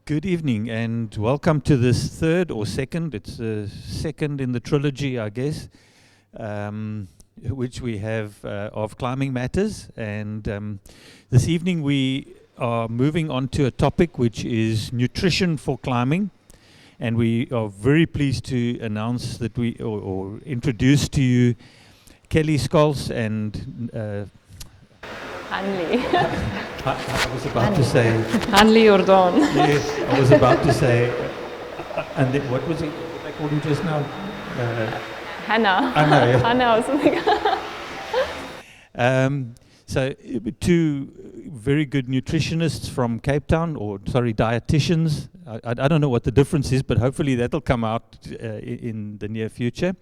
Good evening and welcome to this third or second, it's the second in the trilogy I guess, which we have of Climbing Matters, and this evening we are moving on to a topic which is nutrition for climbing, and we are very pleased to announce that or introduce to you Kelly Scholtz and Hanlie. I was about to say Hanlie Jordaan. Yes, I was about to say, and then what was it? What I called you just now? Hannah. Anna, yeah. Hannah or something. So two very good nutritionists from Cape Town, dietitians. I don't know what the difference is, but hopefully that'll come out in the near future.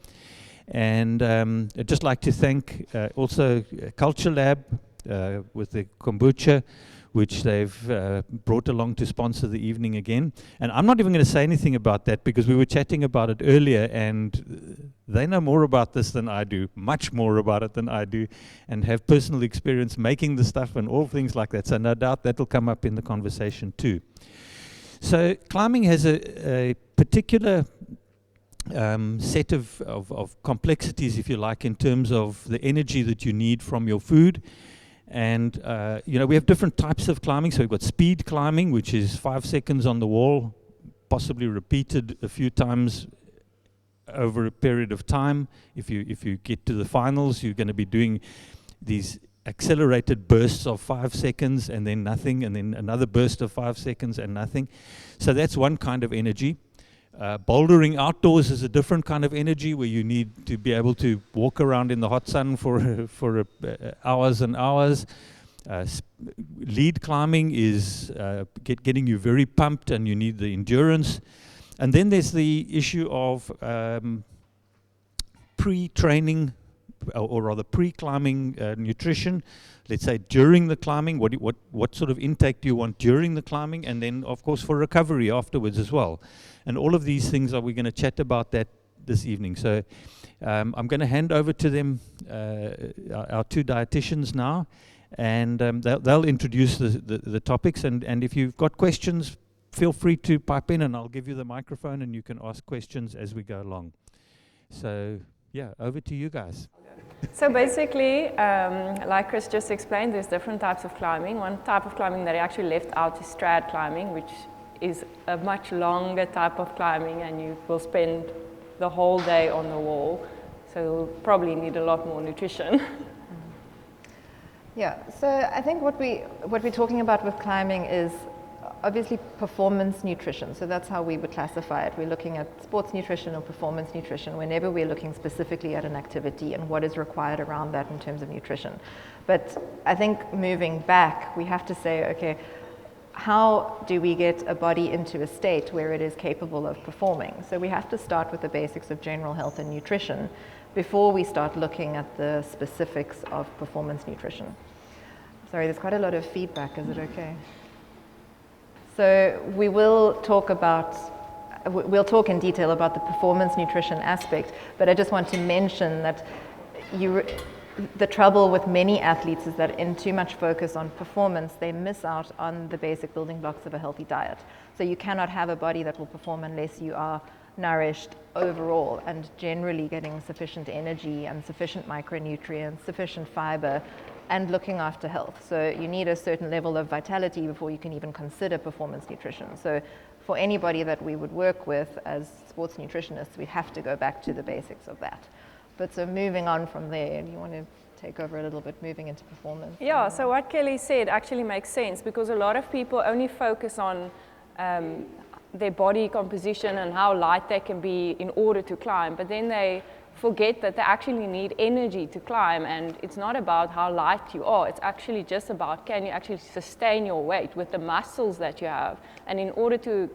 And I'd just like to thank also Culture Lab with the kombucha, which they've brought along to sponsor the evening again. And I'm not even going to say anything about that because we were chatting about it earlier, and they know more about this than I do, much more about it than I do, and have personal experience making the stuff and all things like that. So no doubt that'll come up in the conversation too. So climbing has a particular set of complexities, if you like, in terms of the energy that you need from your food. And we have different types of climbing. So we've got speed climbing, which is 5 seconds on the wall, possibly repeated a few times over a period of time. If you get to the finals, you're going to be doing these accelerated bursts of 5 seconds and then nothing, and then another burst of 5 seconds and nothing. So that's one kind of energy. Bouldering outdoors is a different kind of energy where you need to be able to walk around in the hot sun for hours and hours. Lead climbing is getting you very pumped, and you need the endurance. And then there's the issue of pre-training, or rather pre-climbing nutrition. Let's say during the climbing, what sort of intake do you want during the climbing, and then of course for recovery afterwards as well. And all of these things we're going to chat about that this evening. So I'm going to hand over to them, our two dietitians now, and they'll introduce the topics. And if you've got questions, feel free to pipe in, and I'll give you the microphone, and you can ask questions as we go along. So yeah, over to you guys. So basically, like Chris just explained, there's different types of climbing. One type of climbing that he actually left out is strad climbing, which is a much longer type of climbing, and you will spend the whole day on the wall. So you'll probably need a lot more nutrition. Yeah, so I think what we're talking about with climbing is obviously performance nutrition. So that's how we would classify it. We're looking at sports nutrition or performance nutrition whenever we're looking specifically at an activity and what is required around that in terms of nutrition. But I think moving back, we have to say, okay, how do we get a body into a state where it is capable of performing? So we have to start with the basics of general health and nutrition before we start looking at the specifics of performance nutrition. Sorry, there's quite a lot of feedback. Is it okay? So we'll talk in detail about the performance nutrition aspect, but I just want to mention that the trouble with many athletes is that in too much focus on performance, they miss out on the basic building blocks of a healthy diet. So you cannot have a body that will perform unless you are nourished overall and generally getting sufficient energy and sufficient micronutrients, sufficient fiber, and looking after health. So you need a certain level of vitality before you can even consider performance nutrition. So for anybody that we would work with as sports nutritionists, we have to go back to the basics of that. But so moving on from there, do you want to take over a little bit, moving into performance? Yeah, so what Kelly said actually makes sense, because a lot of people only focus on their body composition and how light they can be in order to climb, but then they forget that they actually need energy to climb, and it's not about how light you are, it's actually just about can you actually sustain your weight with the muscles that you have. And in order to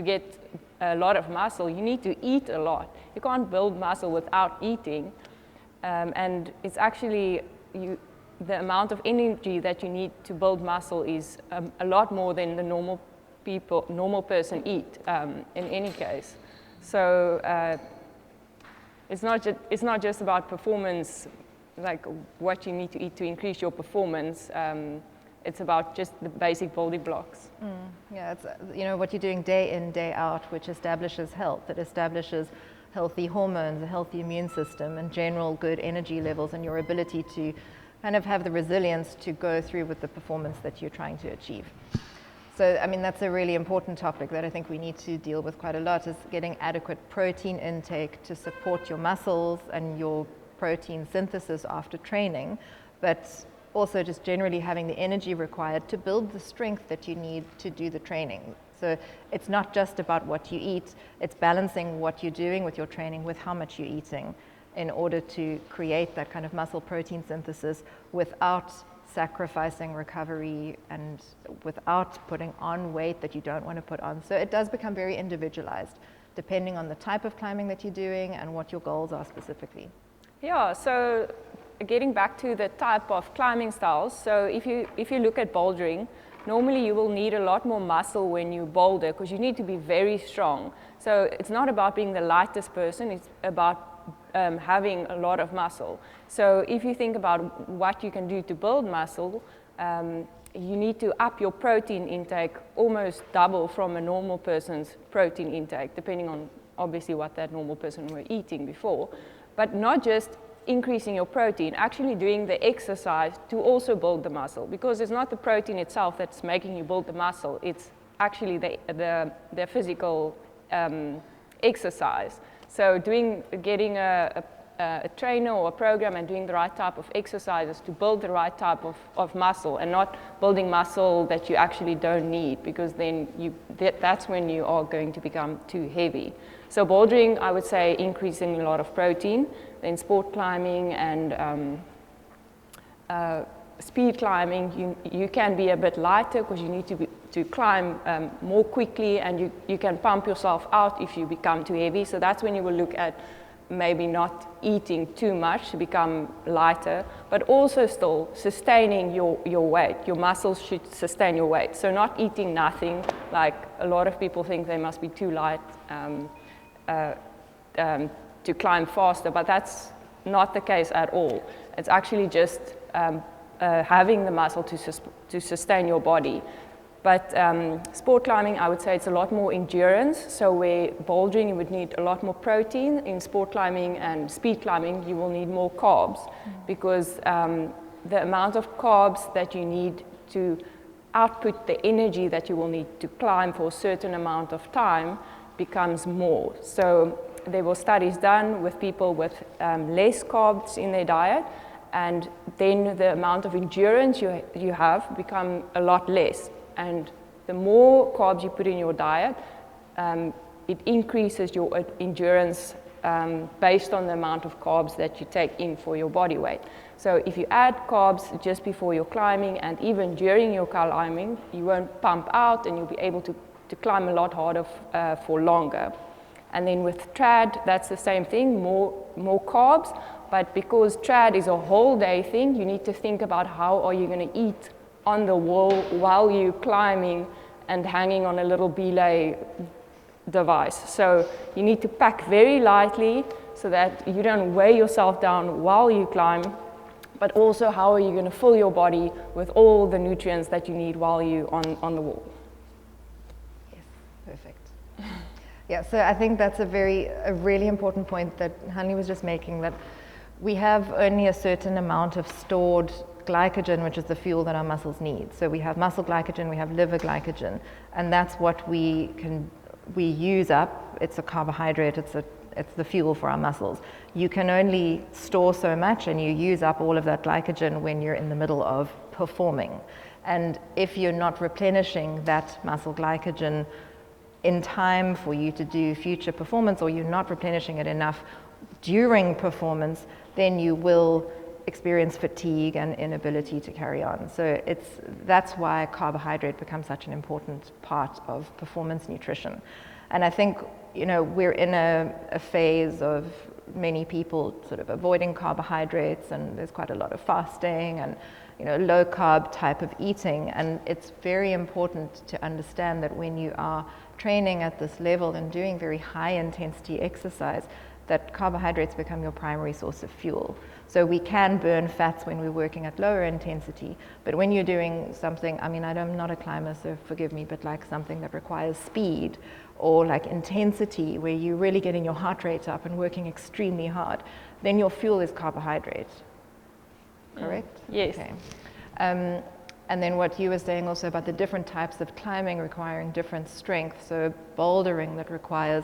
get a lot of muscle, you need to eat a lot. You can't build muscle without eating, and it's actually the amount of energy that you need to build muscle is a lot more than the normal person eat in any case. So it's not just about performance, like what you need to eat to increase your performance. It's about just the basic building blocks. Yeah, it's what you're doing day in, day out, which establishes health. It establishes healthy hormones, a healthy immune system, and general good energy levels, and your ability to kind of have the resilience to go through with the performance that you're trying to achieve. So, I mean, that's a really important topic that I think we need to deal with quite a lot, is getting adequate protein intake to support your muscles and your protein synthesis after training, but also just generally having the energy required to build the strength that you need to do the training. So it's not just about what you eat, it's balancing what you're doing with your training with how much you're eating in order to create that kind of muscle protein synthesis without sacrificing recovery and without putting on weight that you don't want to put on. So it does become very individualized depending on the type of climbing that you're doing and what your goals are specifically. Yeah, so getting back to the type of climbing styles, so if you look at bouldering, normally you will need a lot more muscle when you boulder because you need to be very strong. So it's not about being the lightest person, it's about having a lot of muscle. So if you think about what you can do to build muscle, you need to up your protein intake almost double from a normal person's protein intake, depending on obviously what that normal person were eating before. But not just increasing your protein, actually doing the exercise to also build the muscle, because it's not the protein itself that's making you build the muscle, it's actually the physical exercise. So getting a trainer or a program and doing the right type of exercises to build the right type of muscle, and not building muscle that you actually don't need, because then that's when you are going to become too heavy. So bouldering, I would say, increasing a lot of protein. Then sport climbing and speed climbing, you can be a bit lighter because you need to climb more quickly, and you can pump yourself out if you become too heavy. So that's when you will look at maybe not eating too much to become lighter, but also still sustaining your weight. Your muscles should sustain your weight. So not eating nothing, like a lot of people think they must be too light to climb faster, but that's not the case at all. It's actually just having the muscle to sustain your body. But sport climbing, I would say it's a lot more endurance. So where bouldering, you would need a lot more protein. In sport climbing and speed climbing, you will need more carbs, because the amount of carbs that you need to output the energy that you will need to climb for a certain amount of time becomes more. So there were studies done with people with less carbs in their diet, and then the amount of endurance you have become a lot less. And the more carbs you put in your diet, it increases your endurance based on the amount of carbs that you take in for your body weight. So if you add carbs just before you're climbing and even during your climbing, you won't pump out and you'll be able to climb a lot harder for longer. And then with trad, that's the same thing, more carbs, but because trad is a whole day thing, you need to think about how are you going to eat on the wall while you're climbing and hanging on a little belay device. So you need to pack very lightly so that you don't weigh yourself down while you climb, but also how are you going to fill your body with all the nutrients that you need while you're on the wall. Yes, perfect. Yeah, so I think that's a really important point that Hanlie was just making, that we have only a certain amount of stored glycogen, which is the fuel that our muscles need. So we have muscle glycogen, we have liver glycogen, and that's what we use up. It's a carbohydrate, it's the fuel for our muscles. You can only store so much, and you use up all of that glycogen when you're in the middle of performing. And if you're not replenishing that muscle glycogen in time for you to do future performance, or you're not replenishing it enough during performance, then you will experience fatigue and inability to carry on. So that's why carbohydrate becomes such an important part of performance nutrition. And I think, we're in a phase of many people sort of avoiding carbohydrates, and there's quite a lot of fasting and low carb type of eating. And it's very important to understand that when you are training at this level and doing very high intensity exercise, that carbohydrates become your primary source of fuel. So we can burn fats when we're working at lower intensity, but when you're doing something, I mean, I'm not a climber, so forgive me, but like something that requires speed or like intensity, where you're really getting your heart rate up and working extremely hard, then your fuel is carbohydrate. Correct? Yes. Okay. And then what you were saying also about the different types of climbing requiring different strength, so bouldering that requires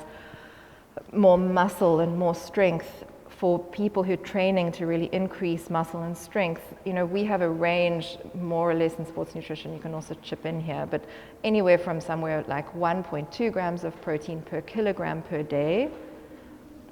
more muscle and more strength. For people who are training to really increase muscle and strength, you know, we have a range more or less in sports nutrition, you can also chip in here, but anywhere from somewhere like 1.2 grams of protein per kilogram per day,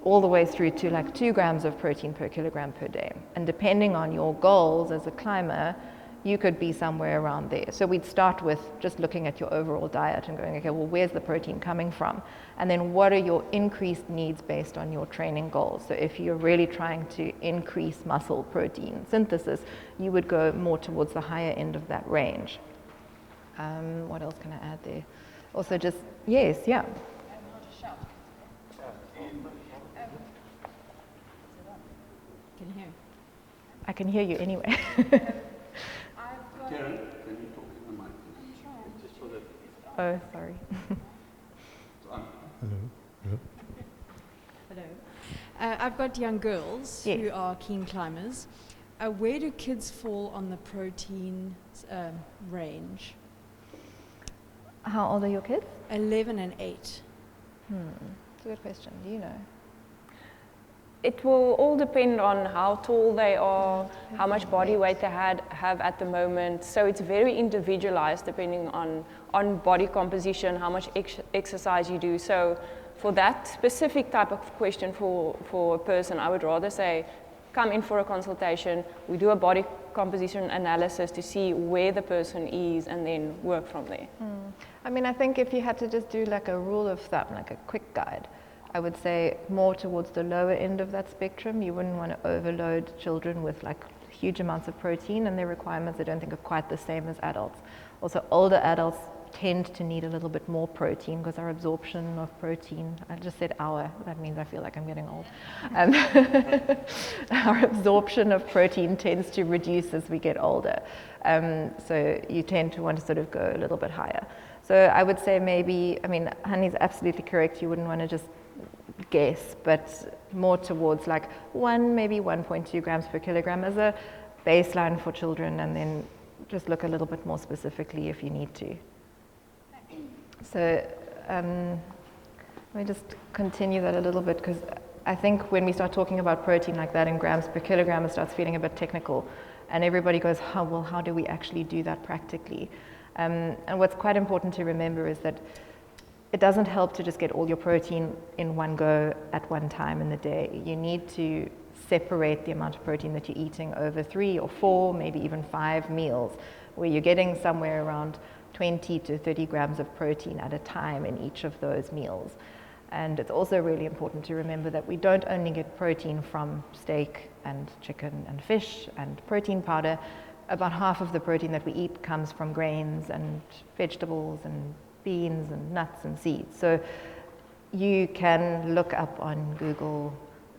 all the way through to like 2 grams of protein per kilogram per day. And depending on your goals as a climber, you could be somewhere around there. So we'd start with just looking at your overall diet and going, okay, well, where's the protein coming from? And then what are your increased needs based on your training goals? So if you're really trying to increase muscle protein synthesis, you would go more towards the higher end of that range. What else can I add there? Also just, yes, yeah. Can you hear? I can hear you anyway. Karen, can you talk in the mic? Just for the... Oh, sorry. Hello. Hello. I've got young girls who are keen climbers. Where do kids fall on the protein range? How old are your kids? 11 and 8. It's a good question. Do you know? It will all depend on how tall they are, how much body weight they have at the moment. So it's very individualized depending on body composition, how much exercise you do. So for that specific type of question for a person, I would rather say, come in for a consultation, we do a body composition analysis to see where the person is and then work from there. I mean, I think if you had to just do like a rule of thumb, like a quick guide, I would say more towards the lower end of that spectrum. You wouldn't want to overload children with like huge amounts of protein, and their requirements I don't think are quite the same as adults. Also, older adults tend to need a little bit more protein because our absorption of protein, I just said that means I feel like I'm getting old. Our absorption of protein tends to reduce as we get older. So you tend to want to sort of go a little bit higher. So I would say maybe, I mean, Hanlie's absolutely correct, you wouldn't want to just guess, but more towards like maybe 1.2 grams per kilogram as a baseline for children, and then just look a little bit more specifically if you need to. So let me just continue that a little bit, because I think when we start talking about protein like that in grams per kilogram, it starts feeling a bit technical, and everybody goes, oh, well, how do we actually do that practically? And what's quite important to remember is that it doesn't help to just get all your protein in one go at one time in the day. You need to separate the amount of protein that you're eating over 3 or 4, maybe even 5 meals, where you're getting somewhere around 20 to 30 grams of protein at a time in each of those meals. And it's also really important to remember that we don't only get protein from steak and chicken and fish and protein powder. About half of the protein that we eat comes from grains and vegetables and beans and nuts and seeds. So you can look up on Google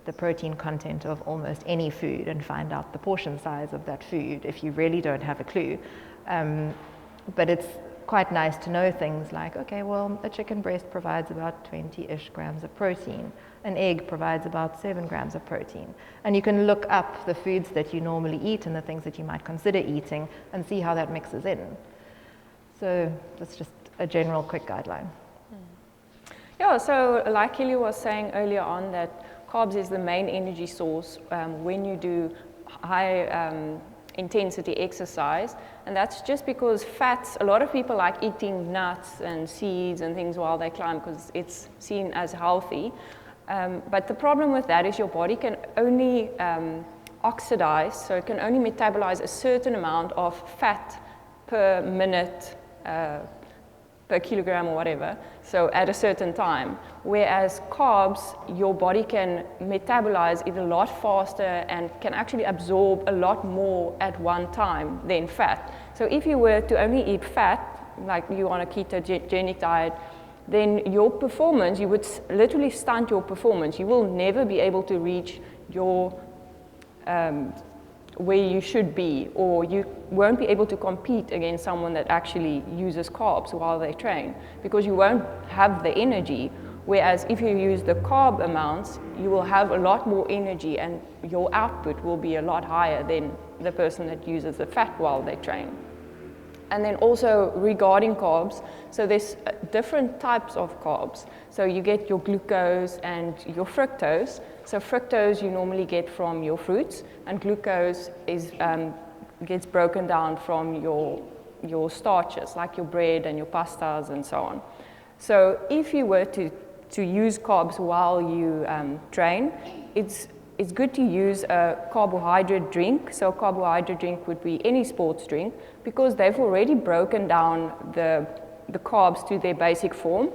the protein content of almost any food and find out the portion size of that food if you really don't have a clue. But it's quite nice to know things like, okay, well, a chicken breast provides about 20-ish grams of protein. An egg provides about 7 grams of protein. And you can look up the foods that you normally eat and the things that you might consider eating and see how that mixes in. So that's just a general quick guideline. Yeah, so like Kelly was saying earlier on, that carbs is the main energy source when you do high intensity exercise, and that's just because fats, a lot of people like eating nuts and seeds and things while they climb because it's seen as healthy, but the problem with that is your body can only oxidize, so it can only metabolize a certain amount of fat per minute per kilogram or whatever, so at a certain time. Whereas carbs, your body can metabolize it a lot faster and can actually absorb a lot more at one time than fat. So if you were to only eat fat, like you on a ketogenic diet, then your performance, you would literally stunt your performance. You will never be able to reach your where you should be, or you won't be able to compete against someone that actually uses carbs while they train, because you won't have the energy. Whereas if you use the carb amounts, you will have a lot more energy and your output will be a lot higher than the person that uses the fat while they train. And then also regarding carbs, so there's different types of carbs. So you get your glucose and your fructose. So fructose you normally get from your fruits, and glucose is gets broken down from your starches, like your bread and your pastas and so on. So if you were to use carbs while you train, it's good to use a carbohydrate drink. So a carbohydrate drink would be any sports drink, because they've already broken down the carbs to their basic form,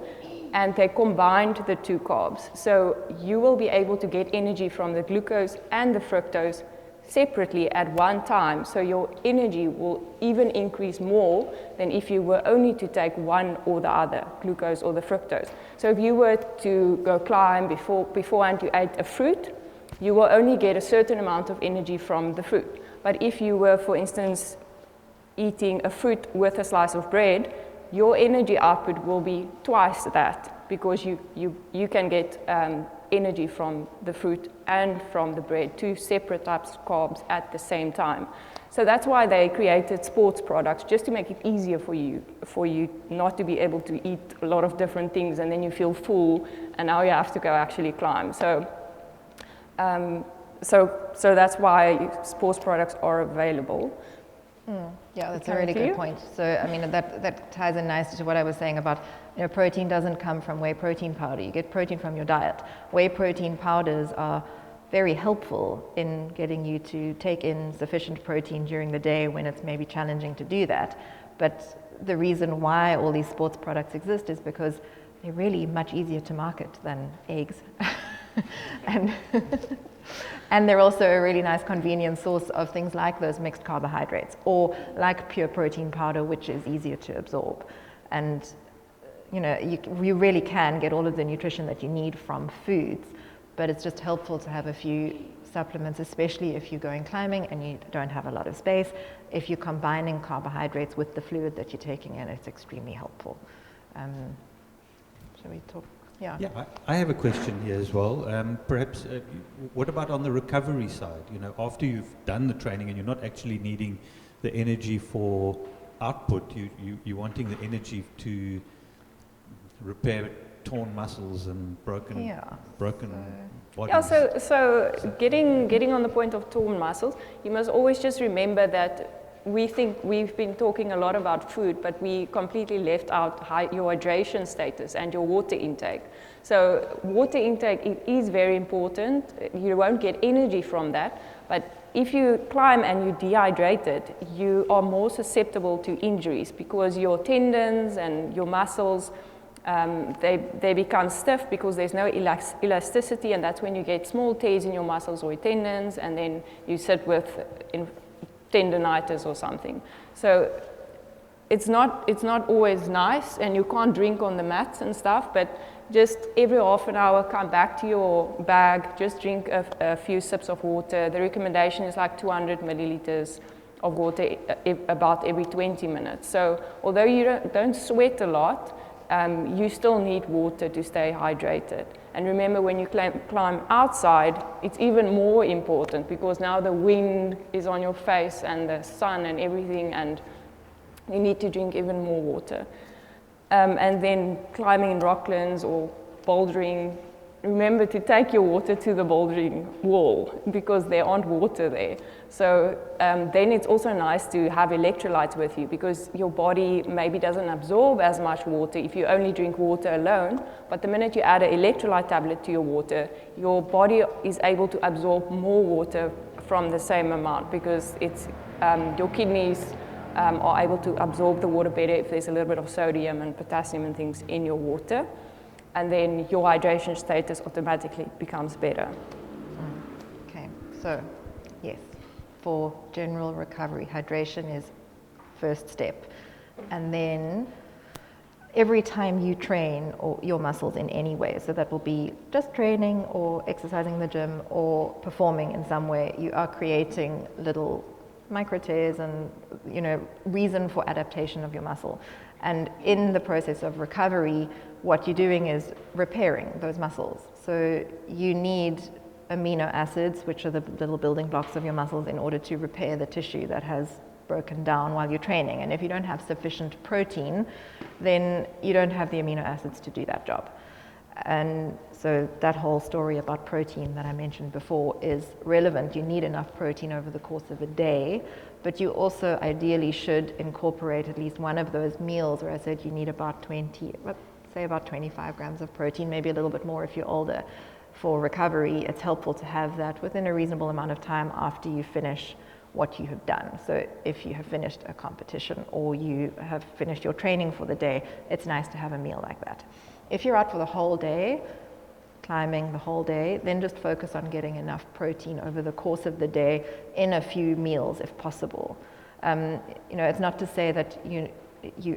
and they combined the two carbs. So you will be able to get energy from the glucose and the fructose separately at one time. So your energy will even increase more than if you were only to take one or the other, glucose or the fructose. So if you were to go climb beforehand you ate a fruit, you will only get a certain amount of energy from the fruit. But if you were, for instance, eating a fruit with a slice of bread, your energy output will be twice that, because you can get energy from the fruit and from the bread, two separate types of carbs at the same time. So that's why they created sports products, just to make it easier for you not to be able to eat a lot of different things and then you feel full and now you have to go actually climb. So that's why sports products are available. Yeah, that's a really good point. So, I mean, that ties in nicely to what I was saying about, protein doesn't come from whey protein powder. You get protein from your diet. Whey protein powders are very helpful in getting you to take in sufficient protein during the day when it's maybe challenging to do that. But the reason why all these sports products exist is because they're really much easier to market than eggs. And they're also a really nice convenient source of things like those mixed carbohydrates, or like pure protein powder, which is easier to absorb. And you really can get all of the nutrition that you need from foods, but it's just helpful to have a few supplements, especially if you're going climbing and you don't have a lot of space. If you're combining carbohydrates with the fluid that you're taking in, it's extremely helpful. Shall we talk? Yeah, I have a question here as well. Perhaps, what about on the recovery side? After you've done the training and you're not actually needing the energy for output, you're wanting the energy to repair torn muscles and broken bodies. Yeah, so getting on the point of torn muscles, you must always just remember that we think we've been talking a lot about food, but we completely left out your hydration status and your water intake. So water intake is very important. You won't get energy from that, but if you climb and you're dehydrated, you are more susceptible to injuries, because your tendons and your muscles, they become stiff because there's no elasticity, and that's when you get small tears in your muscles or your tendons, and then you sit with tendinitis or something. So it's not always nice, and you can't drink on the mats and stuff, but just every half an hour come back to your bag, just drink a few sips of water. The recommendation is like 200 milliliters of water about every 20 minutes. So although you don't sweat a lot, you still need water to stay hydrated. And remember, when you climb outside, it's even more important, because now the wind is on your face and the sun and everything, and you need to drink even more water. And then climbing in rocklands or bouldering, remember to take your water to the bouldering wall, because there aren't water there. So then it's also nice to have electrolytes with you, because your body maybe doesn't absorb as much water if you only drink water alone, but the minute you add an electrolyte tablet to your water, your body is able to absorb more water from the same amount, because it's your kidneys are able to absorb the water better if there's a little bit of sodium and potassium and things in your water. And then your hydration status automatically becomes better. Okay, so yes, for general recovery, hydration is first step. And then every time you train or your muscles in any way, so that will be just training or exercising in the gym or performing in some way, you are creating little micro tears and, you know, reason for adaptation of your muscle. And in the process of recovery, what you're doing is repairing those muscles. So you need amino acids, which are the little building blocks of your muscles, in order to repair the tissue that has broken down while you're training. And if you don't have sufficient protein, then you don't have the amino acids to do that job. And so that whole story about protein that I mentioned before is relevant. You need enough protein over the course of a day, but you also ideally should incorporate at least one of those meals where I said you need about 25 grams of protein, maybe a little bit more if you're older. For recovery, it's helpful to have that within a reasonable amount of time after you finish what you have done. So if you have finished a competition or you have finished your training for the day, it's nice to have a meal like that. If you're out for the whole day, climbing the whole day, then just focus on getting enough protein over the course of the day in a few meals if possible. You know, it's not to say that you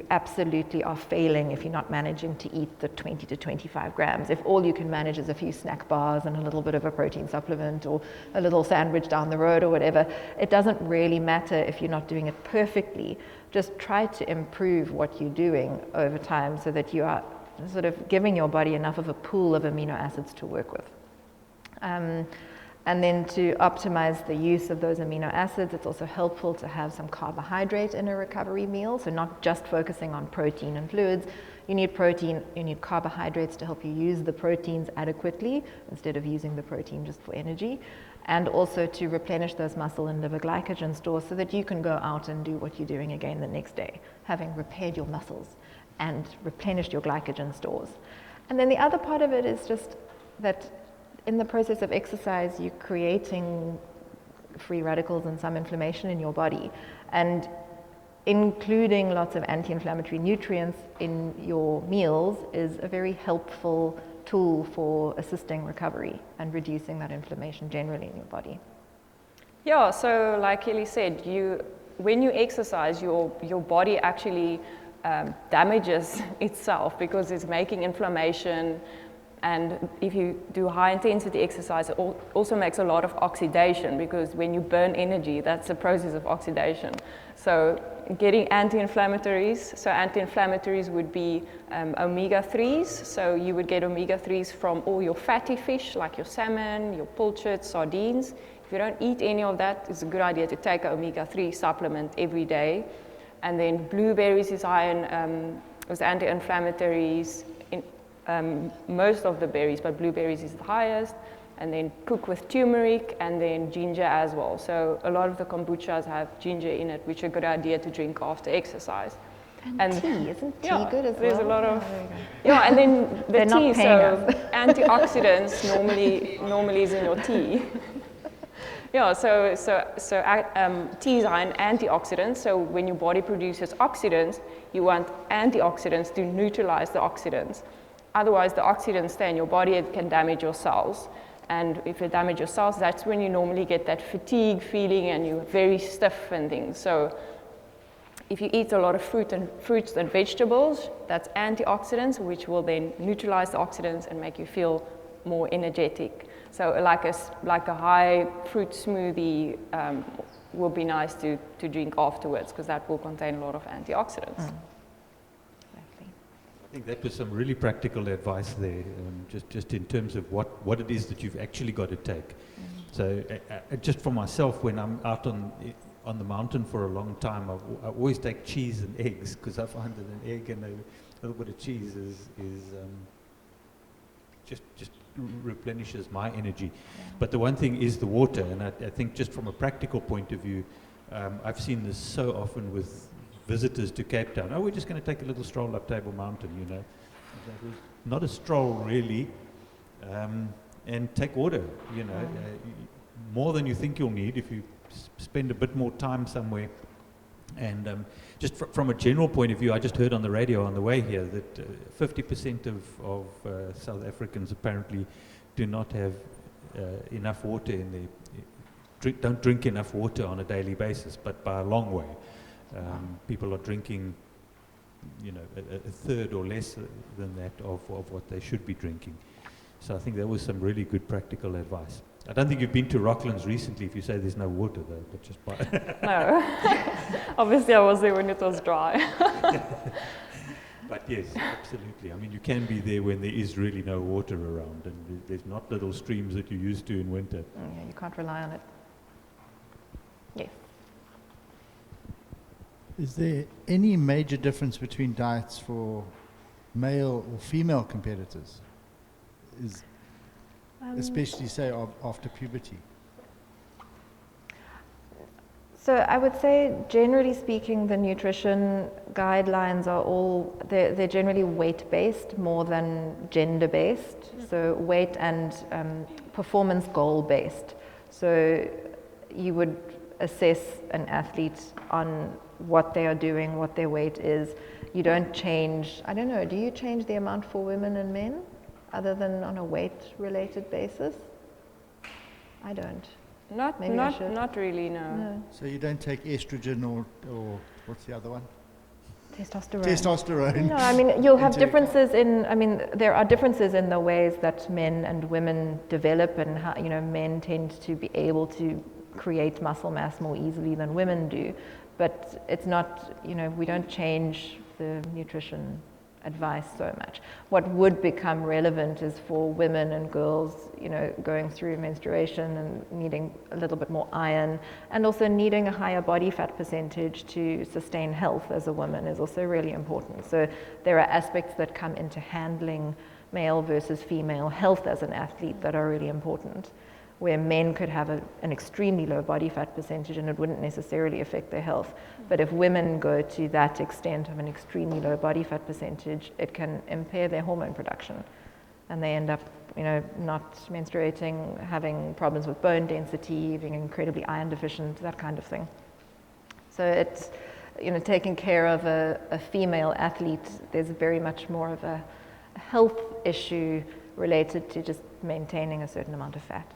absolutely are failing if you're not managing to eat the 20 to 25 grams. If all you can manage is a few snack bars and a little bit of a protein supplement or a little sandwich down the road or whatever, it doesn't really matter if you're not doing it perfectly. Just try to improve what you're doing over time so that you are sort of giving your body enough of a pool of amino acids to work with. And then to optimize the use of those amino acids, it's also helpful to have some carbohydrate in a recovery meal. So not just focusing on protein and fluids. You need protein, you need carbohydrates to help you use the proteins adequately instead of using the protein just for energy. And also to replenish those muscle and liver glycogen stores so that you can go out and do what you're doing again the next day, having repaired your muscles and replenished your glycogen stores. And then the other part of it is just that in the process of exercise, you're creating free radicals and some inflammation in your body. And including lots of anti-inflammatory nutrients in your meals is a very helpful tool for assisting recovery and reducing that inflammation generally in your body. Yeah, so like Kelly said, when you exercise, your body actually damages itself because it's making inflammation. And if you do high intensity exercise, it also makes a lot of oxidation, because when you burn energy, that's the process of oxidation. So getting anti-inflammatories, so anti-inflammatories would be omega-3s. So you would get omega-3s from all your fatty fish, like your salmon, your pilchard, sardines. If you don't eat any of that, it's a good idea to take an omega-3 supplement every day. And then blueberries is high in with anti-inflammatories. Most of the berries, but blueberries is the highest, and then cook with turmeric and then ginger as well. So a lot of the kombuchas have ginger in it, which is a good idea to drink after exercise. And tea, isn't tea good as well? There's a lot of, and then the tea, so antioxidants normally is in your tea. Tea is an antioxidant, so when your body produces oxidants, you want antioxidants to neutralize the oxidants. Otherwise, the oxidants stay in your body, it can damage your cells. And if you damage your cells, that's when you normally get that fatigue feeling and you're very stiff and things. So if you eat a lot of fruits and vegetables, that's antioxidants, which will then neutralize the oxidants and make you feel more energetic. So like a high fruit smoothie will be nice to drink afterwards, because that will contain a lot of antioxidants. I think that was some really practical advice there, just in terms of what it is that you've actually got to take. So just for myself, when I'm out on the mountain for a long time, I always take cheese and eggs, because I find that an egg and a little bit of cheese is just replenishes my energy. But the one thing is the water, and I think just from a practical point of view, I've seen this so often with visitors to Cape Town. Oh, we're just going to take a little stroll up Table Mountain, you know. Not a stroll really, and take water, you know, more than you think you'll need if you spend a bit more time somewhere. And just from a general point of view, I just heard on the radio on the way here that 50% of South Africans apparently do not have enough water in their, don't drink enough water on a daily basis, but by a long way. People are drinking you know, a third or less than that of what they should be drinking. So I think that was some really good practical advice. I don't think you've been to Rocklands recently if you say there's no water though, but just by No. Obviously I was there when it was dry. But yes, absolutely. I mean, you can be there when there is really no water around, and there's not little streams that you're used to in winter. Yeah, you can't rely on it. Yes. Is there any major difference between diets for male or female competitors? Especially, say, after puberty? So I would say, generally speaking, the nutrition guidelines are all, they're generally weight-based more than gender-based. So weight and performance goal-based. So you would assess an athlete on what they are doing, what their weight is. You don't change, I don't know, do you change the amount for women and men other than on a weight-related basis? I don't. Not really, no. So you don't take estrogen or what's the other one? Testosterone. Testosterone. No, I mean, you'll have differences in, I mean, there are differences in the ways that men and women develop, and how, you know, men tend to be able to create muscle mass more easily than women do. But it's not, you know, we don't change the nutrition advice so much. What would become relevant is for women and girls, you know, going through menstruation and needing a little bit more iron, and also needing a higher body fat percentage to sustain health as a woman is also really important. So there are aspects that come into handling male versus female health as an athlete that are really important, where men could have an extremely low body fat percentage and it wouldn't necessarily affect their health. But if women go to that extent of an extremely low body fat percentage, it can impair their hormone production. And they end up, you know, not menstruating, having problems with bone density, being incredibly iron deficient, that kind of thing. So it's, you know, taking care of a female athlete, there's very much more of a health issue related to just maintaining a certain amount of fat.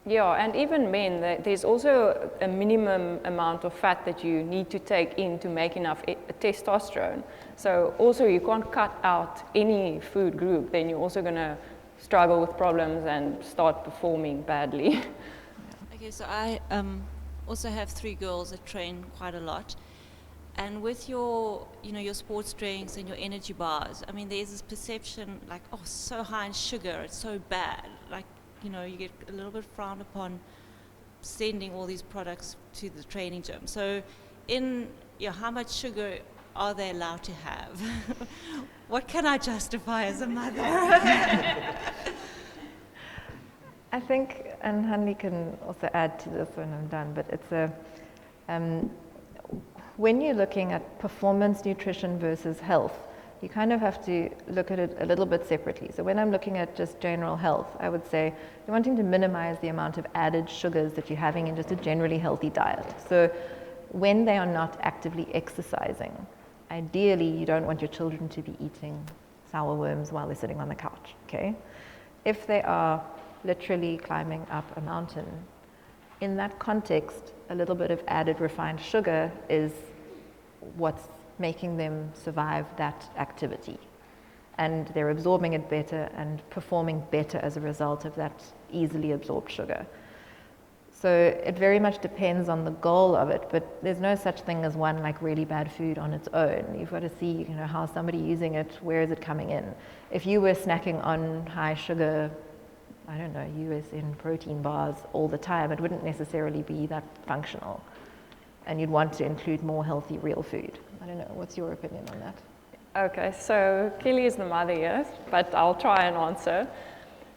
Yeah, and even men, there's also a minimum amount of fat that you need to take in to make enough testosterone. So also you can't cut out any food group, then you're also going to struggle with problems and start performing badly. Okay, so I also have 3 girls that train quite a lot. And with your, you know, your sports drinks and your energy bars, I mean, there's this perception like, oh, so high in sugar, it's so bad. Like, you know, you get a little bit frowned upon sending all these products to the training gym. So how much sugar are they allowed to have? What can I justify as a mother? I think, and Hanlie can also add to this when I'm done, but it's when you're looking at performance nutrition versus health, you kind of have to look at it a little bit separately. So when I'm looking at just general health, I would say you're wanting to minimize the amount of added sugars that you're having in just a generally healthy diet. So when they are not actively exercising, ideally you don't want your children to be eating sour worms while they're sitting on the couch, okay? If they are literally climbing up a mountain, in that context, a little bit of added refined sugar is what's making them survive that activity. And they're absorbing it better and performing better as a result of that easily absorbed sugar. So it very much depends on the goal of it, but there's no such thing as one like really bad food on its own. You've got to see, you know, how's somebody using it, where is it coming in. If you were snacking on high sugar, I don't know, USN protein bars all the time, it wouldn't necessarily be that functional. And you'd want to include more healthy real food. I don't know, what's your opinion on that? Okay, so Kelly is the mother here, but I'll try and answer.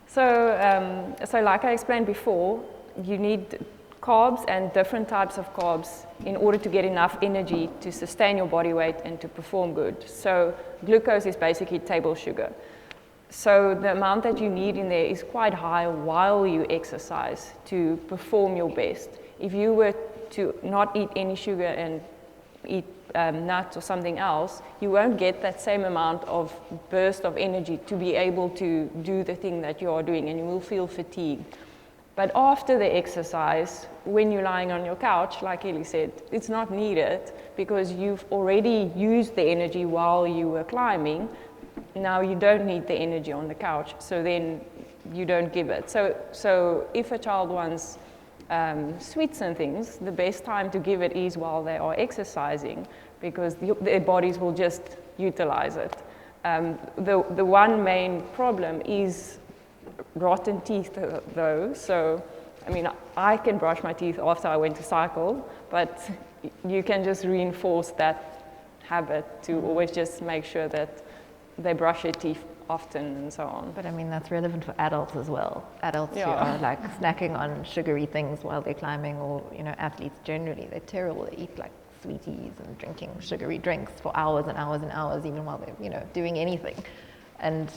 So, so like I explained before, you need carbs and different types of carbs in order to get enough energy to sustain your body weight and to perform good. So glucose is basically table sugar. So the amount that you need in there is quite high while you exercise to perform your best. If you were to not eat any sugar and eat nuts or something else, you won't get that same amount of burst of energy to be able to do the thing that you are doing, and you will feel fatigued. But after the exercise, when you're lying on your couch, like Ellie said, it's not needed because you've already used the energy while you were climbing. Now you don't need the energy on the couch, so then you don't give it. So if a child wants sweets and things, the best time to give it is while they are exercising, because their bodies will just utilize it. The one main problem is rotten teeth though. So, I mean, I can brush my teeth after I went to cycle, but you can just reinforce that habit to always just make sure that they brush their teeth often and so on. But I mean, that's relevant for adults as well. Adults who are like snacking on sugary things while they're climbing, or, you know, athletes generally, they're terrible. They eat like sweeties and drinking sugary drinks for hours and hours and hours, even while they're, you know, doing anything. And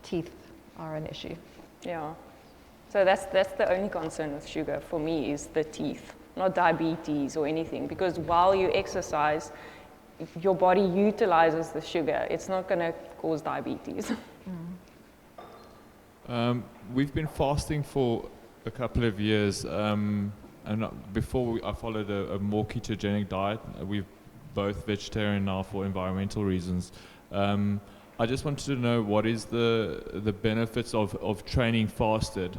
teeth are an issue. Yeah. So that's the only concern with sugar for me, is the teeth, not diabetes or anything, because while you exercise, your body utilizes the sugar. It's not going to cause diabetes. We've been fasting for a couple of years, and before I followed a more ketogenic diet. We're both vegetarian now for environmental reasons. I just wanted to know, what is the benefits of training fasted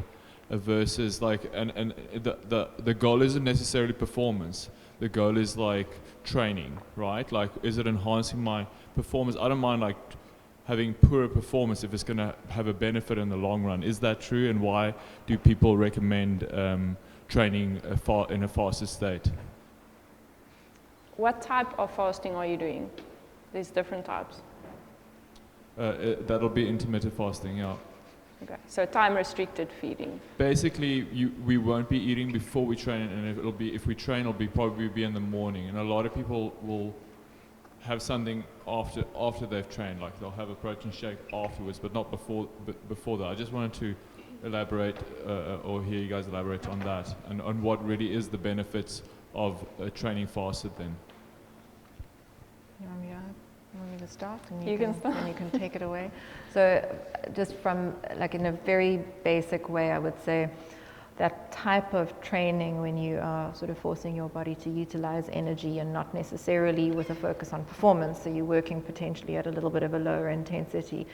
versus like, and the goal isn't necessarily performance. The goal is like training, right? Like, is it enhancing my performance? I don't mind like having poorer performance if it's going to have a benefit in the long run. Is that true? And why do people recommend training in a fasted state? What type of fasting are you doing? There's different types. That'll be intermittent fasting, yeah. Okay, so time-restricted feeding. Basically, we won't be eating before we train, and if we train, it'll probably be in the morning. And a lot of people will have something after they've trained, like they'll have a protein shake afterwards, but not before that. I just wanted to elaborate, or hear you guys elaborate on that, and on what really is the benefits of training fasted then. You want me to start? And you can start. And you can take it away. So just from, like, in a very basic way, I would say that type of training, when you are sort of forcing your body to utilize energy and not necessarily with a focus on performance, so you're working potentially at a little bit of a lower intensity,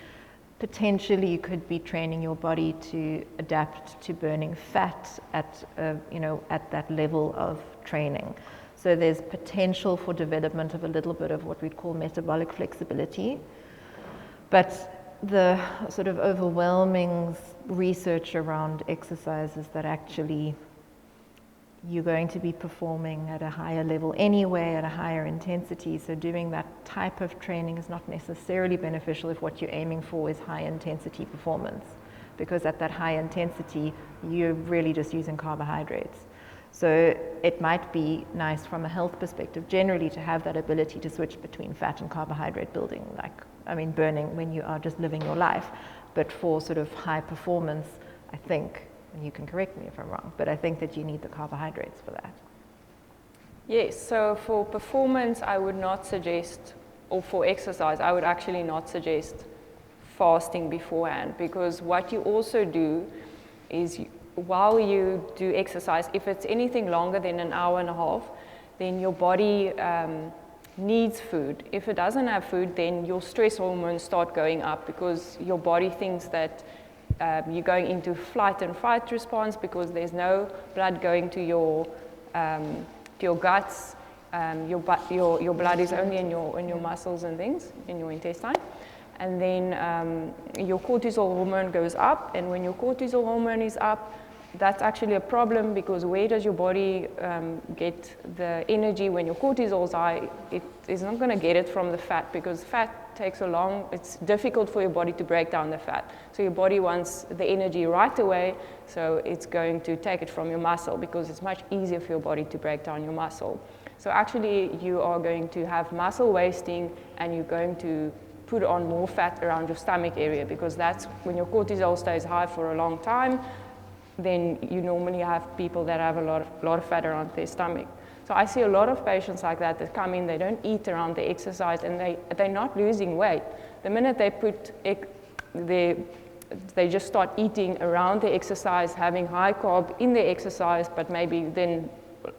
potentially you could be training your body to adapt to burning fat at that level of training. So there's potential for development of a little bit of what we'd call metabolic flexibility. But the sort of overwhelming research around exercise is that actually you're going to be performing at a higher level anyway, at a higher intensity. So doing that type of training is not necessarily beneficial if what you're aiming for is high intensity performance, because at that high intensity, you're really just using carbohydrates. So it might be nice from a health perspective generally to have that ability to switch between fat and carbohydrate building, burning when you are just living your life. But for sort of high performance, I think, and you can correct me if I'm wrong, but I think that you need the carbohydrates for that. Yes, so for performance, I would not suggest, or for exercise, I would actually not suggest fasting beforehand, because what you also do is while you do exercise, if it's anything longer than an hour and a half, then your body needs food. If it doesn't have food, then your stress hormones start going up, because your body thinks that you're going into flight and fight response, because there's no blood going to your guts. Your blood is only in your muscles and things, in your intestine. And then your cortisol hormone goes up, and when your cortisol hormone is up, that's actually a problem, because where does your body get the energy when your cortisol is high? It is not going to get it from the fat, because fat takes it's difficult for your body to break down the fat. So your body wants the energy right away, so it's going to take it from your muscle, because it's much easier for your body to break down your muscle. So actually you are going to have muscle wasting, and you're going to put on more fat around your stomach area, because that's when your cortisol stays high for a long time. Then you normally have people that have a lot of fat around their stomach. So I see a lot of patients like that come in, they don't eat around the exercise, and they're not losing weight. The minute they put they just start eating around the exercise, having high carb in the exercise, but maybe then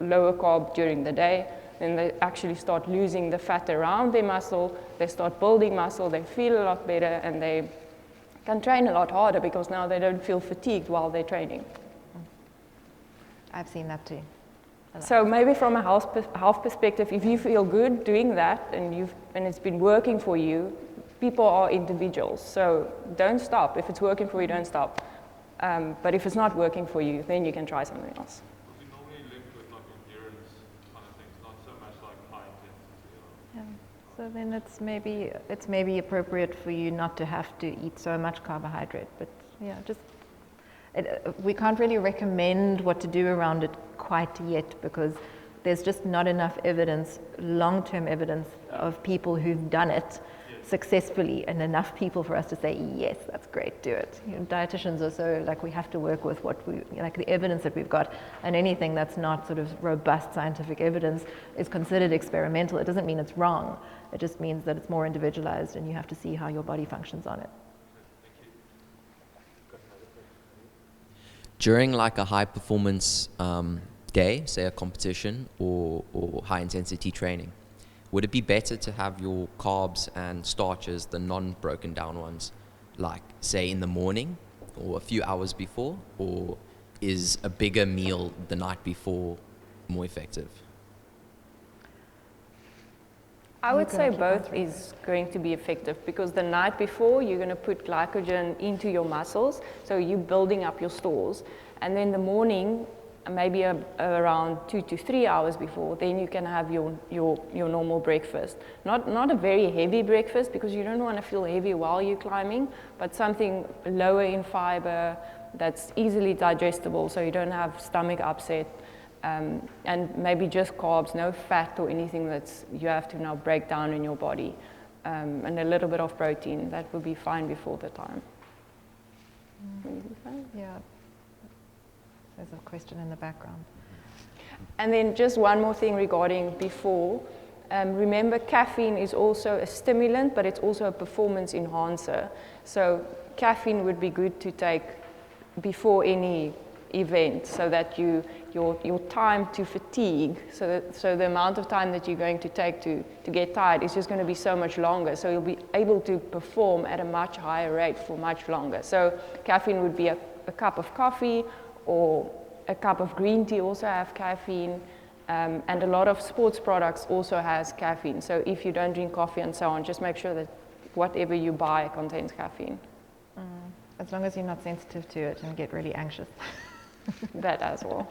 lower carb during the day. Then they actually start losing the fat around their muscle, they start building muscle, they feel a lot better, and they can train a lot harder because now they don't feel fatigued while they're training. I've seen that too. So maybe from a health perspective, if you feel good doing that and it's been working for you, people are individuals. So don't stop. If it's working for you, don't stop. But if it's not working for you, then you can try something else. We normally link with like endurance kind of things, not so much like high intensity. Yeah. So then it's maybe appropriate for you not to have to eat so much carbohydrate, but yeah, just we can't really recommend what to do around it quite yet because there's just not enough evidence, long-term evidence of people who've done it successfully, and enough people for us to say, yes, that's great, do it. You know, dietitians are so, like, we have to work with the evidence that we've got, and anything that's not sort of robust scientific evidence is considered experimental. It doesn't mean it's wrong. It just means that it's more individualized and you have to see how your body functions on it. During like a high performance day, say a competition or high intensity training, would it be better to have your carbs and starches, the non-broken down ones, like say in the morning or a few hours before, or is a bigger meal the night before more effective? I would say both is going to be effective because the night before you're going to put glycogen into your muscles, so you're building up your stores, and then the morning, maybe around 2 to 3 hours before, then you can have your normal breakfast. Not a very heavy breakfast because you don't want to feel heavy while you're climbing, but something lower in fiber that's easily digestible so you don't have stomach upset. And maybe just carbs, no fat or anything that's you have to now break down in your body, and a little bit of protein. That would be fine before the time. Yeah. There's a question in the background. And then just one more thing regarding before. Remember, caffeine is also a stimulant, but it's also a performance enhancer. So caffeine would be good to take before any event so that your time to fatigue, so the amount of time that you're going to take to get tired is just going to be so much longer. So you'll be able to perform at a much higher rate for much longer. So caffeine would be a cup of coffee or a cup of green tea also have caffeine. And a lot of sports products also has caffeine. So if you don't drink coffee and so on, just make sure that whatever you buy contains caffeine. As long as you're not sensitive to it and get really anxious. That as well.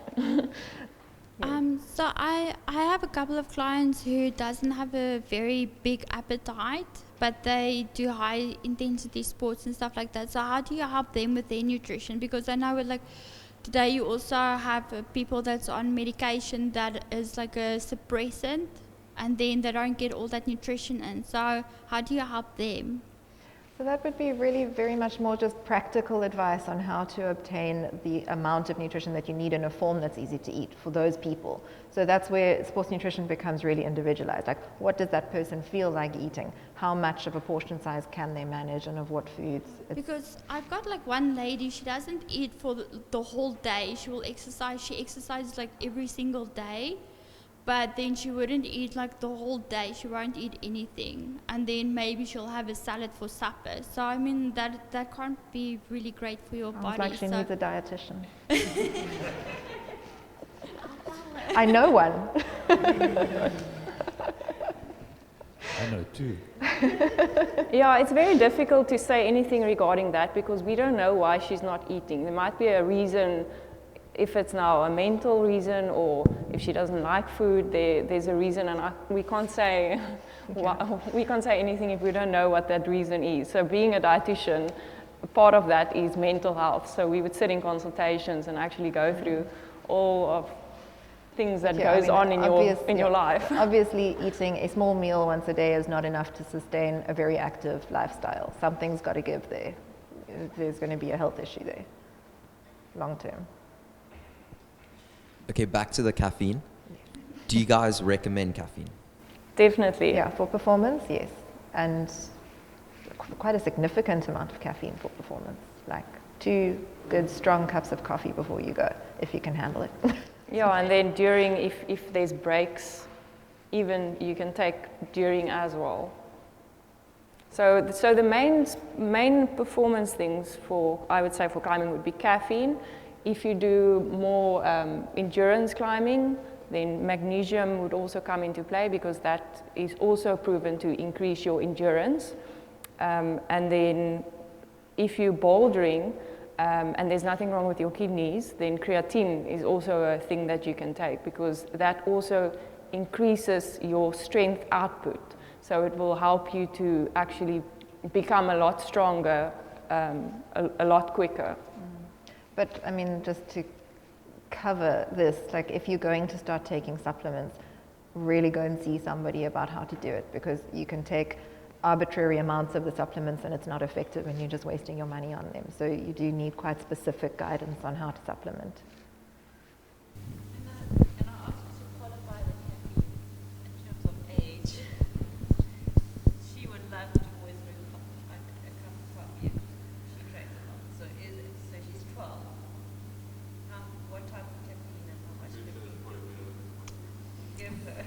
So I have a couple of clients who doesn't have a very big appetite, but they do high intensity sports and stuff like that. So how do you help them with their nutrition? Because I know like today you also have people that's on medication that is like a suppressant, and then they don't get all that nutrition in. So how do you help them? So that would be really very much more just practical advice on how to obtain the amount of nutrition that you need in a form that's easy to eat for those people. So that's where sports nutrition becomes really individualized. Like, what does that person feel like eating? How much of a portion size can they manage, and of what foods? Because I've got like one lady, she doesn't eat for the whole day. She will exercise. She exercises like every single day. But then she wouldn't eat like the whole day. She won't eat anything. And then maybe she'll have a salad for supper. So I mean, that can't be really great for your body. Like she needs a dietitian. I know one. I know too. Yeah, it's very difficult to say anything regarding that because we don't know why she's not eating. There might be a reason. If it's now a mental reason or if she doesn't like food, there's a reason, and we can't say we can't say anything if we don't know what that reason is. So being a dietitian, part of that is mental health. So we would sit in consultations and actually go through all of things that goes on in your life. Obviously, eating a small meal once a day is not enough to sustain a very active lifestyle. Something's got to give there. There's going to be a health issue there, long term. Okay, back to the caffeine. Do you guys recommend caffeine? Definitely. Yeah, for performance, yes. And quite a significant amount of caffeine for performance, like 2 good strong cups of coffee before you go, if you can handle it. Yeah, and then during, if there's breaks, even you can take during as well. So the main performance things I would say for climbing would be caffeine. If you do more endurance climbing, then magnesium would also come into play because that is also proven to increase your endurance. And then if you're bouldering and there's nothing wrong with your kidneys, then creatine is also a thing that you can take because that also increases your strength output. So it will help you to actually become a lot stronger, a lot quicker. But I mean, just to cover this, like if you're going to start taking supplements, really go and see somebody about how to do it, because you can take arbitrary amounts of the supplements and it's not effective and you're just wasting your money on them. So you do need quite specific guidance on how to supplement. And I asked you to qualify the caffeine in terms of age. She would love to always drink a cup of coffee. She drinks a lot. So she's 12. What type of caffeine and how much caffeine give her?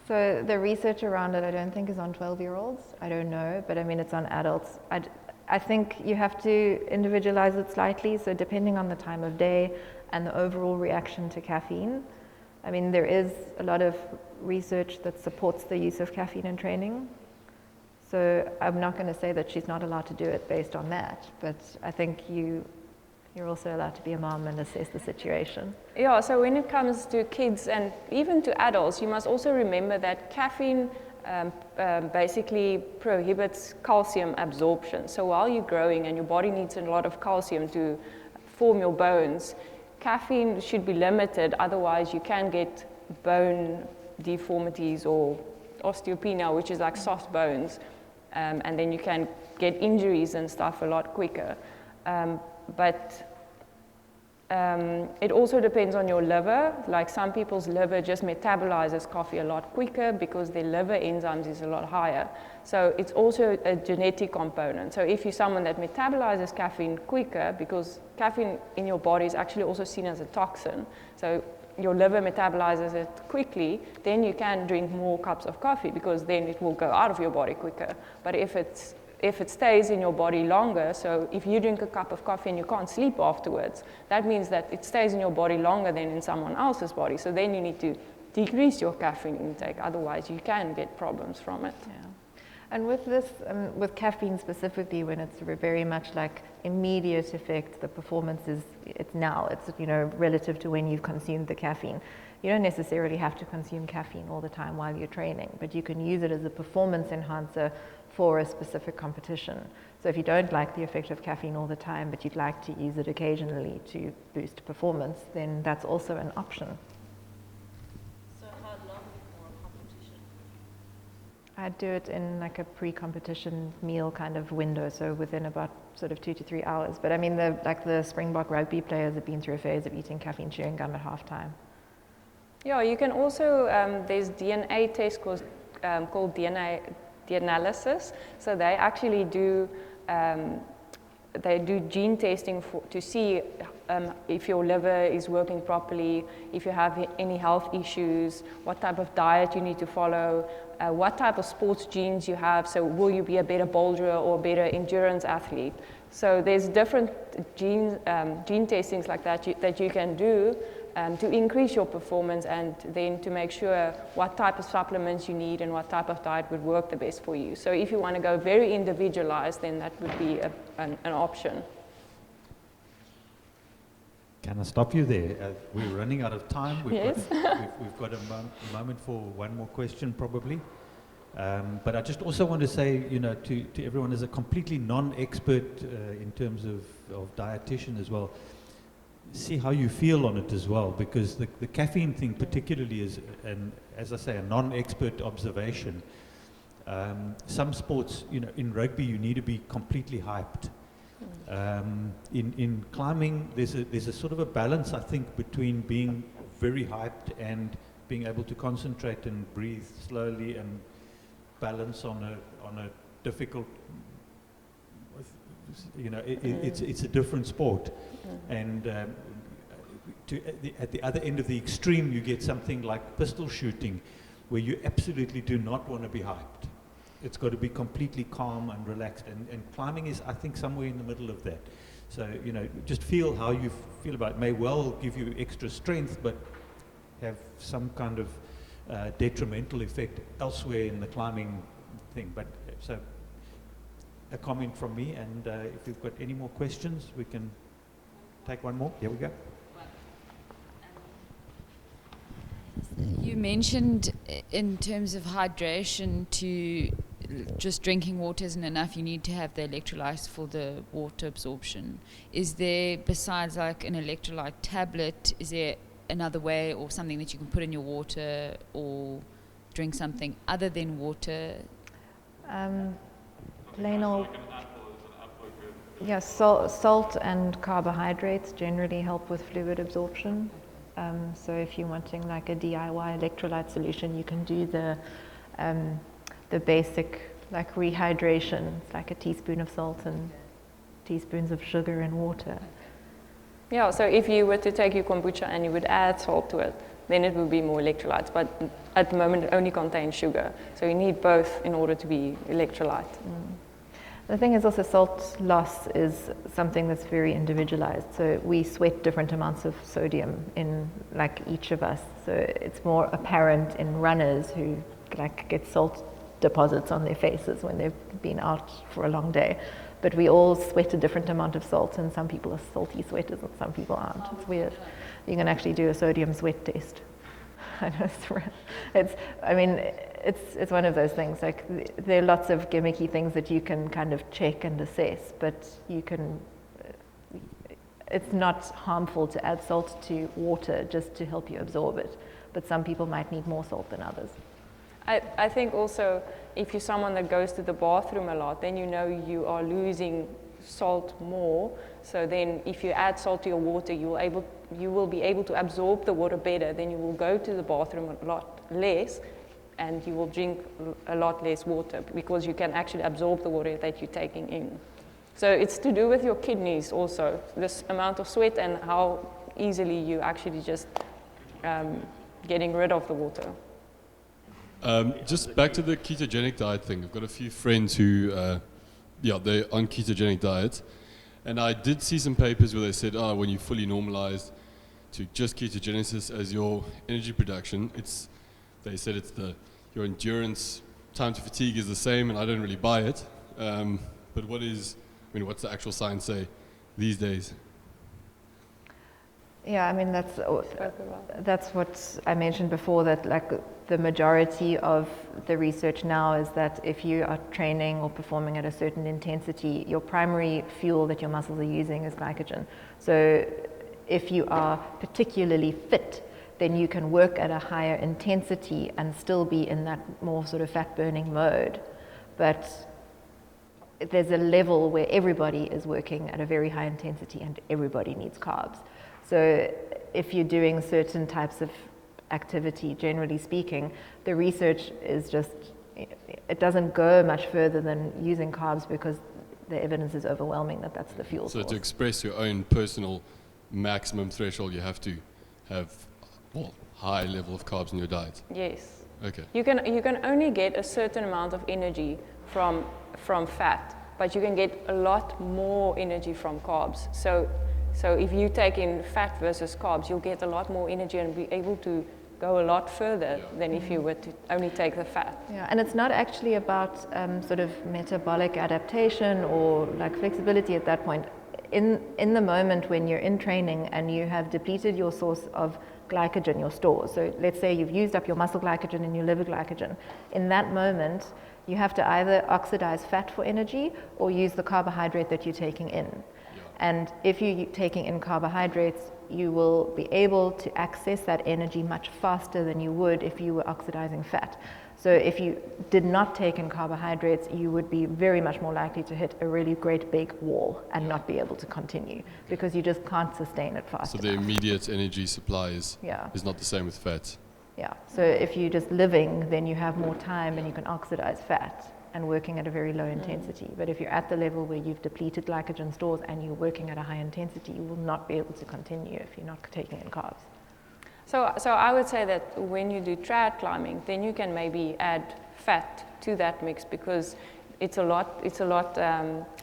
So the research around it, I don't think is on 12-year-olds. I don't know, but I mean, it's on adults. I think you have to individualize it slightly. So depending on the time of day and the overall reaction to caffeine, I mean, there is a lot of research that supports the use of caffeine in training. So I'm not going to say that she's not allowed to do it based on that, but I think you're also allowed to be a mom and assess the situation. Yeah, so when it comes to kids and even to adults, you must also remember that caffeine basically prohibits calcium absorption. So while you're growing and your body needs a lot of calcium to form your bones, caffeine should be limited, otherwise you can get bone deformities or osteopenia, which is like soft bones, and then you can get injuries and stuff a lot quicker. But it also depends on your liver. Like some people's liver just metabolizes coffee a lot quicker because their liver enzymes is a lot higher. So it's also a genetic component. So if you're someone that metabolizes caffeine quicker, because caffeine in your body is actually also seen as a toxin, so your liver metabolizes it quickly, then you can drink more cups of coffee because then it will go out of your body quicker. But if it stays in your body longer, so if you drink a cup of coffee and you can't sleep afterwards, that means that it stays in your body longer than in someone else's body. So then you need to decrease your caffeine intake, otherwise you can get problems from it. Yeah. And with this, with caffeine specifically, when it's very much like immediate effect, the performance it's now, it's, you know, relative to when you've consumed the caffeine. You don't necessarily have to consume caffeine all the time while you're training, but you can use it as a performance enhancer for a specific competition. So if you don't like the effect of caffeine all the time, but you'd like to use it occasionally to boost performance, then that's also an option. So how long before a competition? I'd do it in like a pre-competition meal kind of window, so within about sort of 2 to 3 hours. But I mean, the Springbok rugby players have been through a phase of eating caffeine chewing gum at halftime. Yeah, you can also, there's DNA tests called DNA analysis. So they actually do gene testing to see if your liver is working properly, if you have any health issues, what type of diet you need to follow, what type of sports genes you have. So will you be a better boulderer or a better endurance athlete? So there's different gene testings like that that you can do to increase your performance, and then to make sure what type of supplements you need and what type of diet would work the best for you. So if you want to go very individualized, then that would be an option. Can I stop you there? We're running out of time. Yes. We've got a moment for one more question probably. But I just also want to say, you know, to everyone as a completely non-expert in terms of dietitian as well, see how you feel on it as well, because the caffeine thing particularly is, as I say, a non-expert observation. Some sports, you know, in rugby you need to be completely hyped. In climbing there's a sort of a balance, I think, between being very hyped and being able to concentrate and breathe slowly and balance on a difficult. You know, it's a different sport, and at the other end of the extreme, you get something like pistol shooting, where you absolutely do not want to be hyped. It's got to be completely calm and relaxed, and climbing is, I think, somewhere in the middle of that. So, you know, just feel how you feel about it. May well give you extra strength, but have some kind of detrimental effect elsewhere in the climbing thing. But so, a comment from me, and if you've got any more questions, we can take one more. Here we go. You mentioned in terms of hydration, to just drinking water isn't enough. You need to have the electrolytes for the water absorption. Is there, besides like an electrolyte tablet, is there another way or something that you can put in your water or drink something other than water? Plain old, yes, salt and carbohydrates generally help with fluid absorption. So if you're wanting like a DIY electrolyte solution, you can do the basic like rehydration. It's like a teaspoon of salt and teaspoons of sugar and water. Yeah, so if you were to take your kombucha and you would add salt to it, then it would be more electrolytes. But at the moment, it only contains sugar. So you need both in order to be electrolyte. The thing is also salt loss is something that's very individualized. So we sweat different amounts of sodium in like each of us. So it's more apparent in runners who like get salt deposits on their faces when they've been out for a long day. But we all sweat a different amount of salt, and some people are salty sweaters and some people aren't. It's weird. You can actually do a sodium sweat test. I know it's one of those things. Like there are lots of gimmicky things that you can kind of check and assess, but you can. It's not harmful to add salt to water just to help you absorb it. But some people might need more salt than others. I think also if you're someone that goes to the bathroom a lot, then you know you are losing salt more. So then if you add salt to your water, you will be able to absorb the water better. Then you will go to the bathroom a lot less, and you will drink a lot less water because you can actually absorb the water that you're taking in. So it's to do with your kidneys also, this amount of sweat and how easily you actually just getting rid of the water. Just back to the ketogenic diet thing. I've got a few friends who, they're on ketogenic diet. And I did see some papers where they said, when you fully normalize to just ketogenesis as your energy production, they said your endurance, time to fatigue is the same, and I don't really buy it. But what's the actual science say these days? Yeah, I mean, that's what I mentioned before, that like the majority of the research now is that if you are training or performing at a certain intensity, your primary fuel that your muscles are using is glycogen. So if you are particularly fit, then you can work at a higher intensity and still be in that more sort of fat burning mode. But there's a level where everybody is working at a very high intensity and everybody needs carbs. So if you're doing certain types of activity, generally speaking, the research is just, it doesn't go much further than using carbs because the evidence is overwhelming that that's the fuel source. So to express your own personal maximum threshold, you have to have high level of carbs in your diet? Yes. Okay. You can only get a certain amount of energy from fat, but you can get a lot more energy from carbs. So if you take in fat versus carbs, you'll get a lot more energy and be able to go a lot further than if you were to only take the fat. Yeah, and it's not actually about sort of metabolic adaptation or like flexibility at that point. In the moment when you're in training and you have depleted your source of glycogen, your stores, so let's say you've used up your muscle glycogen and your liver glycogen, in that moment you have to either oxidize fat for energy or use the carbohydrate that you're taking in. And if you're taking in carbohydrates, you will be able to access that energy much faster than you would if you were oxidizing fat. So if you did not take in carbohydrates, you would be very much more likely to hit a really great big wall and not be able to continue because you just can't sustain it fast enough. So the immediate energy supply is not the same with fat? Yeah, so if you're just living, then you have more time and you can oxidize fat. and working at a very low intensity. But if you're at the level where you've depleted glycogen stores and you're working at a high intensity, you will not be able to continue if you're not taking in carbs. So I would say that when you do trad climbing, then you can maybe add fat to that mix, because it's a lot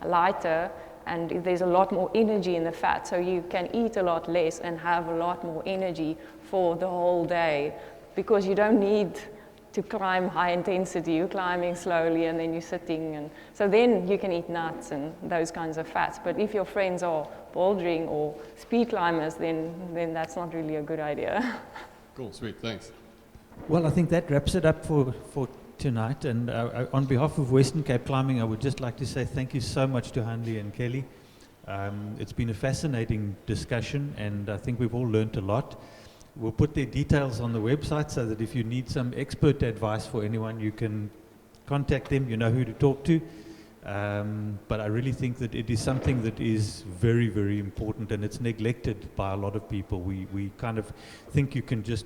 lighter, and there's a lot more energy in the fat. So you can eat a lot less and have a lot more energy for the whole day, because you don't need to climb high intensity. You're climbing slowly and then you're sitting, and so then you can eat nuts and those kinds of fats. But if your friends are bouldering or speed climbers, then that's not really a good idea. Cool, sweet, thanks. Well, I think that wraps it up for tonight, and on behalf of Western Cape Climbing, I would just like to say thank you so much to Hanlie and Kelly. It's been a fascinating discussion, and I think we've all learnt a lot. We'll put their details on the website so that if you need some expert advice for anyone, you can contact them, you know who to talk to. But I really think that it is something that is very, very important, and it's neglected by a lot of people. We kind of think you can just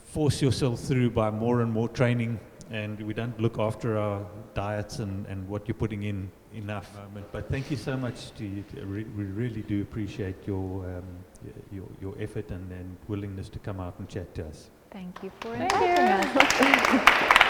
force yourself through by more and more training, and we don't look after our diets and what you're putting in enough. But thank you so much to you. We really do appreciate your effort and willingness to come out and chat to us. Thank you for inviting us.